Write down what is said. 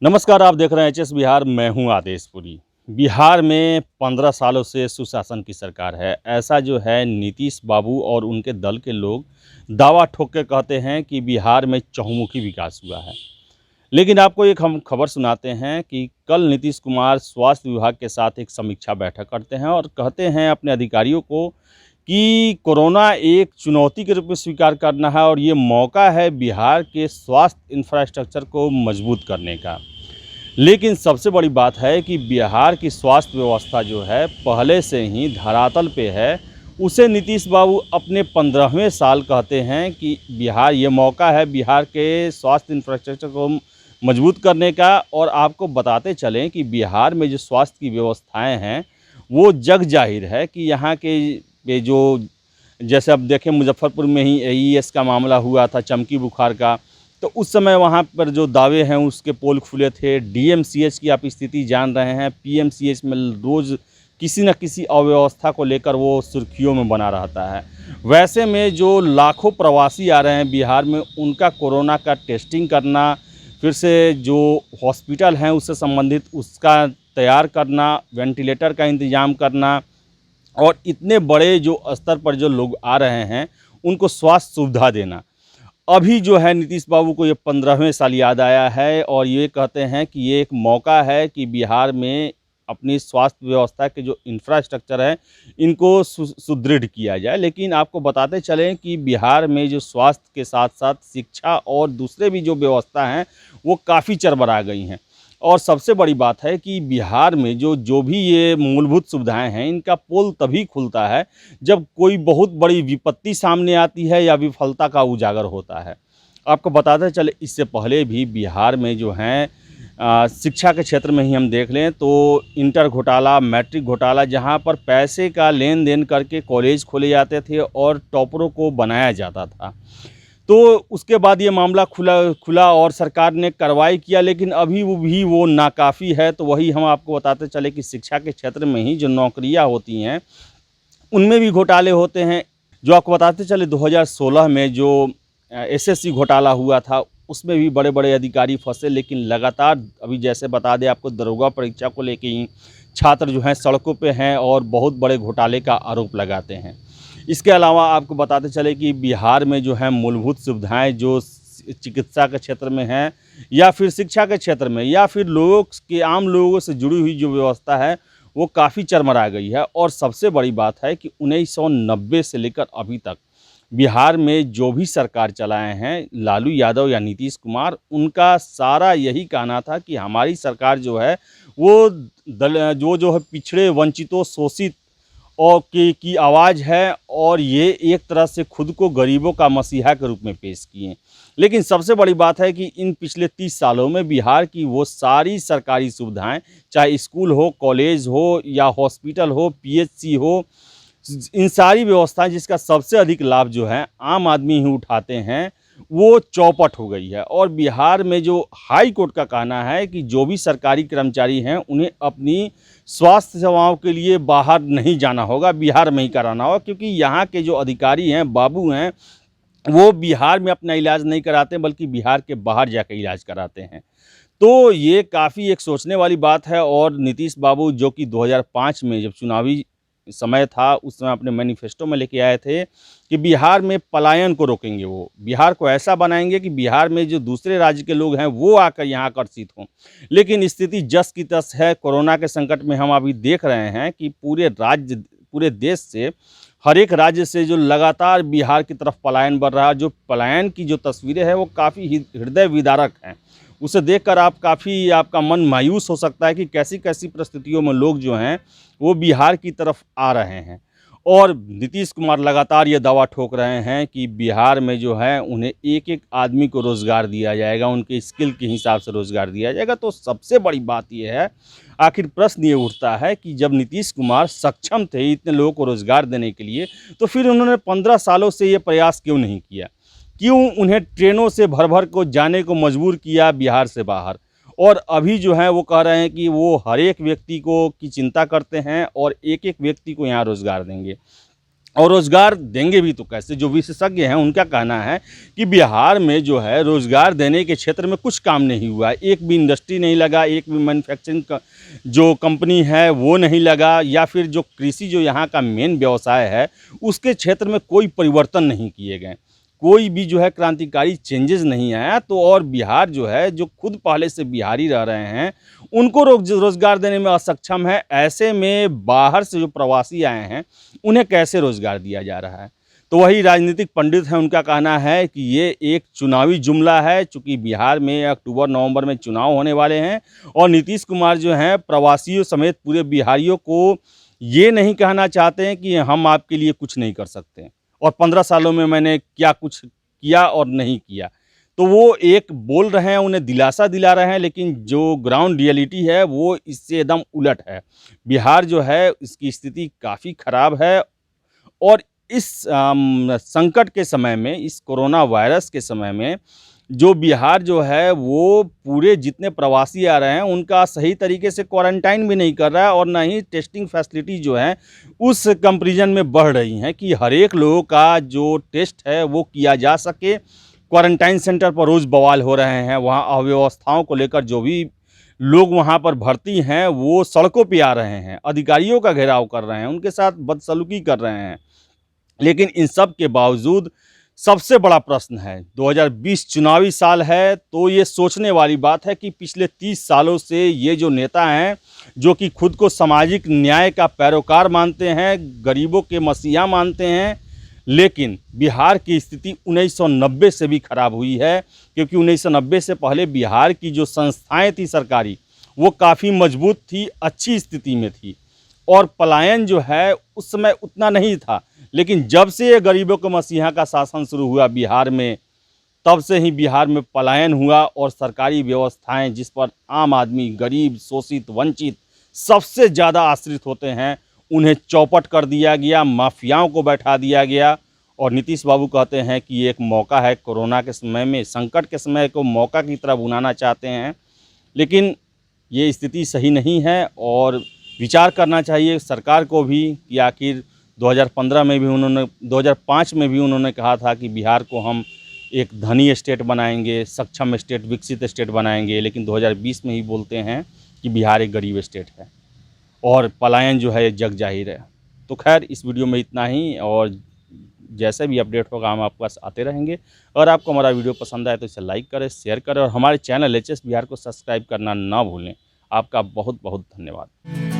नमस्कार, आप देख रहे हैं एचएस बिहार। मैं हूं आदेशपुरी। बिहार में 15 सालों से सुशासन की सरकार है। ऐसा जो है नीतीश बाबू और उनके दल के लोग दावा ठोक के कहते हैं कि बिहार में चहुमुखी विकास हुआ है। लेकिन आपको एक हम खबर सुनाते हैं कि कल नीतीश कुमार स्वास्थ्य विभाग के साथ एक समीक्षा बैठक करते हैं और कहते हैं अपने अधिकारियों को कि कोरोना एक चुनौती के रूप में स्वीकार करना है और ये मौका है बिहार के स्वास्थ्य इंफ्रास्ट्रक्चर को मजबूत करने का। लेकिन सबसे बड़ी बात है कि बिहार की स्वास्थ्य व्यवस्था जो है पहले से ही धरातल पे है। उसे नीतीश बाबू अपने 15वें साल कहते हैं कि बिहार ये मौका है बिहार के स्वास्थ्य इंफ्रास्ट्रक्चर को मजबूत करने का। और आपको बताते चलें कि बिहार में जो स्वास्थ्य की व्यवस्थाएं हैं वो जग जाहिर है कि यहाँ के ये जो जैसे अब देखें मुजफ्फरपुर में ही एईएस का मामला हुआ था, चमकी बुखार का, तो उस समय वहाँ पर जो दावे हैं उसके पोल खुले थे। डीएमसीएच की आप स्थिति जान रहे हैं, पीएमसीएच में रोज़ किसी न किसी अव्यवस्था को लेकर वो सुर्खियों में बना रहता है। वैसे में जो लाखों प्रवासी आ रहे हैं बिहार में, उनका कोरोना का टेस्टिंग करना, फिर से जो हॉस्पिटल हैं उससे संबंधित उसका तैयार करना, वेंटिलेटर का इंतज़ाम करना, और इतने बड़े जो स्तर पर जो लोग आ रहे हैं उनको स्वास्थ्य सुविधा देना। अभी जो है नीतीश बाबू को ये 15वें साल याद आया है और ये कहते हैं कि ये एक मौका है कि बिहार में अपनी स्वास्थ्य व्यवस्था के जो इंफ्रास्ट्रक्चर है इनको सुदृढ़ किया जाए। लेकिन आपको बताते चलें कि बिहार में जो स्वास्थ्य के साथ साथ शिक्षा और दूसरे भी जो व्यवस्था हैं वो काफ़ी चरमरा गई हैं। और सबसे बड़ी बात है कि बिहार में जो भी ये मूलभूत सुविधाएं हैं इनका पोल तभी खुलता है जब कोई बहुत बड़ी विपत्ति सामने आती है या विफलता का उजागर होता है। आपको बताते चले इससे पहले भी बिहार में जो हैं शिक्षा के क्षेत्र में ही हम देख लें तो इंटर घोटाला, मैट्रिक घोटाला, जहां पर पैसे का लेन देन करके कॉलेज खोले जाते थे और टॉपरों को बनाया जाता था। तो उसके बाद ये मामला खुला और सरकार ने कार्रवाई किया, लेकिन अभी वो नाकाफ़ी है। तो वही हम आपको बताते चले कि शिक्षा के क्षेत्र में ही जो नौकरियां होती हैं उनमें भी घोटाले होते हैं। जो आपको बताते चले 2016 में जो एसएससी घोटाला हुआ था उसमें भी बड़े बड़े अधिकारी फंसे। लेकिन लगातार अभी जैसे बता दें आपको, दरोगा परीक्षा को लेके ही छात्र जो हैं सड़कों पे हैं और बहुत बड़े घोटाले का आरोप लगाते हैं। इसके अलावा आपको बताते चले कि बिहार में जो है मूलभूत सुविधाएं जो चिकित्सा के क्षेत्र में हैं या फिर शिक्षा के क्षेत्र में या फिर आम लोगों से जुड़ी हुई जो व्यवस्था है वो काफ़ी चरमरा गई है। और सबसे बड़ी बात है कि 1990 से लेकर अभी तक बिहार में जो भी सरकार चलाए हैं लालू यादव या नीतीश कुमार, उनका सारा यही कहना था कि हमारी सरकार जो है वो जो है पिछड़े, वंचितों, शोषित और की आवाज़ है और ये एक तरह से खुद को गरीबों का मसीहा के रूप में पेश किए। लेकिन सबसे बड़ी बात है कि इन पिछले 30 सालों में बिहार की वो सारी सरकारी सुविधाएं, चाहे स्कूल हो, कॉलेज हो या हॉस्पिटल हो, पीएचसी हो, इन सारी व्यवस्थाएं जिसका सबसे अधिक लाभ जो है आम आदमी ही उठाते हैं, वो चौपट हो गई है। और बिहार में जो हाई कोर्ट का कहना है कि जो भी सरकारी कर्मचारी हैं उन्हें अपनी स्वास्थ्य सेवाओं के लिए बाहर नहीं जाना होगा, बिहार में ही कराना होगा, क्योंकि यहाँ के जो अधिकारी हैं, बाबू हैं, वो बिहार में अपना इलाज नहीं कराते बल्कि बिहार के बाहर जाकर इलाज कराते हैं। तो ये काफ़ी एक सोचने वाली बात है। और नीतीश बाबू जो कि 2005 में जब चुनावी समय था उस समय अपने मैनिफेस्टो में लेके आए थे कि बिहार में पलायन को रोकेंगे, वो बिहार को ऐसा बनाएंगे कि बिहार में जो दूसरे राज्य के लोग हैं वो आकर यहाँ आकर्षित हों। लेकिन स्थिति जस की तस है। कोरोना के संकट में हम अभी देख रहे हैं कि पूरे देश से, हर एक राज्य से जो लगातार बिहार की तरफ पलायन बढ़ रहा है, जो पलायन की जो तस्वीरें हैं वो काफ़ी हृदय विदारक हैं। उसे देखकर आपका मन मायूस हो सकता है कि कैसी कैसी परिस्थितियों में लोग जो हैं वो बिहार की तरफ आ रहे हैं। और नीतीश कुमार लगातार ये दावा ठोक रहे हैं कि बिहार में जो है उन्हें एक एक आदमी को रोज़गार दिया जाएगा, उनके स्किल के हिसाब से रोज़गार दिया जाएगा। तो सबसे बड़ी बात ये है, आखिर प्रश्न ये उठता है कि जब नीतीश कुमार सक्षम थे इतने लोगों को रोज़गार देने के लिए, तो फिर उन्होंने 15 सालों से ये प्रयास क्यों नहीं किया? क्यों उन्हें ट्रेनों से भर भर को जाने को मजबूर किया बिहार से बाहर? और अभी जो है वो कह रहे हैं कि वो हर एक व्यक्ति को की चिंता करते हैं और एक एक व्यक्ति को यहाँ रोज़गार देंगे। और रोज़गार देंगे भी तो कैसे। जो विशेषज्ञ हैं उनका कहना है कि बिहार में जो है रोज़गार देने के क्षेत्र में कुछ काम नहीं हुआ है। एक भी इंडस्ट्री नहीं लगा, एक भी मैन्युफैक्चरिंग का जो कंपनी है वो नहीं लगा, या फिर जो कृषि जो यहाँ का मेन व्यवसाय है उसके क्षेत्र में कोई परिवर्तन नहीं किए गए, कोई भी जो है क्रांतिकारी चेंजेस नहीं आया। तो और बिहार जो है, जो खुद पहले से बिहारी रह रहे हैं, उनको रोज़गार देने में असक्षम है। ऐसे में बाहर से जो प्रवासी आए हैं उन्हें कैसे रोज़गार दिया जा रहा है। तो वही राजनीतिक पंडित हैं, उनका कहना है कि ये एक चुनावी जुमला है, चूँकि बिहार में अक्टूबर-नवंबर में चुनाव होने वाले हैं और नीतीश कुमार जो हैं प्रवासियों समेत पूरे बिहारियों को ये नहीं कहना चाहते हैं कि हम आपके लिए कुछ नहीं कर सकते और 15 सालों में मैंने क्या कुछ किया और नहीं किया। तो वो एक बोल रहे हैं, उन्हें दिलासा दिला रहे हैं, लेकिन जो ग्राउंड रियलिटी है वो इससे एकदम उलट है। बिहार जो है इसकी स्थिति काफ़ी ख़राब है और इस संकट के समय में, इस कोरोना वायरस के समय में जो बिहार जो है वो पूरे जितने प्रवासी आ रहे हैं उनका सही तरीके से क्वारंटाइन भी नहीं कर रहा है और ना ही टेस्टिंग फैसिलिटी जो है उस कंपैरिजन में बढ़ रही हैं कि हर एक लोगों का जो टेस्ट है वो किया जा सके। क्वारंटाइन सेंटर पर रोज़ बवाल हो रहे हैं, वहाँ अव्यवस्थाओं को लेकर जो भी लोग वहाँ पर भर्ती हैं वो सड़कों पे आ रहे हैं, अधिकारियों का घेराव कर रहे हैं, उनके साथ बदसलूकी कर रहे हैं। लेकिन इन सब के बावजूद सबसे बड़ा प्रश्न है, 2020 चुनावी साल है, तो ये सोचने वाली बात है कि पिछले 30 सालों से ये जो नेता हैं, जो कि खुद को सामाजिक न्याय का पैरोकार मानते हैं, गरीबों के मसीहा मानते हैं, लेकिन बिहार की स्थिति 1990 से भी खराब हुई है, क्योंकि 1990 से पहले बिहार की जो संस्थाएँ थी सरकारी, वो काफ़ी मजबूत थी, अच्छी स्थिति में थी और पलायन जो है उस समय उतना नहीं था। लेकिन जब से ये गरीबों के मसीहा का शासन शुरू हुआ बिहार में, तब से ही बिहार में पलायन हुआ और सरकारी व्यवस्थाएं जिस पर आम आदमी, गरीब, शोषित, वंचित सबसे ज़्यादा आश्रित होते हैं, उन्हें चौपट कर दिया गया, माफियाओं को बैठा दिया गया। और नीतीश बाबू कहते हैं कि ये एक मौका है, कोरोना के समय में, संकट के समय को मौका की तरह बुनाना चाहते हैं, लेकिन ये स्थिति सही नहीं है और विचार करना चाहिए सरकार को भी कि आखिर 2015 में भी उन्होंने 2005 में भी उन्होंने कहा था कि बिहार को हम एक धनी स्टेट बनाएंगे, सक्षम स्टेट, विकसित स्टेट बनाएंगे, लेकिन 2020 में ही बोलते हैं कि बिहार एक गरीब स्टेट है और पलायन जो है जग जाहिर है। तो खैर इस वीडियो में इतना ही और जैसे भी अपडेट होगा हम आपके पास आते रहेंगे। अगर आपको हमारा वीडियो पसंद आए तो इसे लाइक करें, शेयर करें और हमारे चैनल एचएस बिहार को सब्सक्राइब करना ना भूलें। आपका बहुत बहुत धन्यवाद।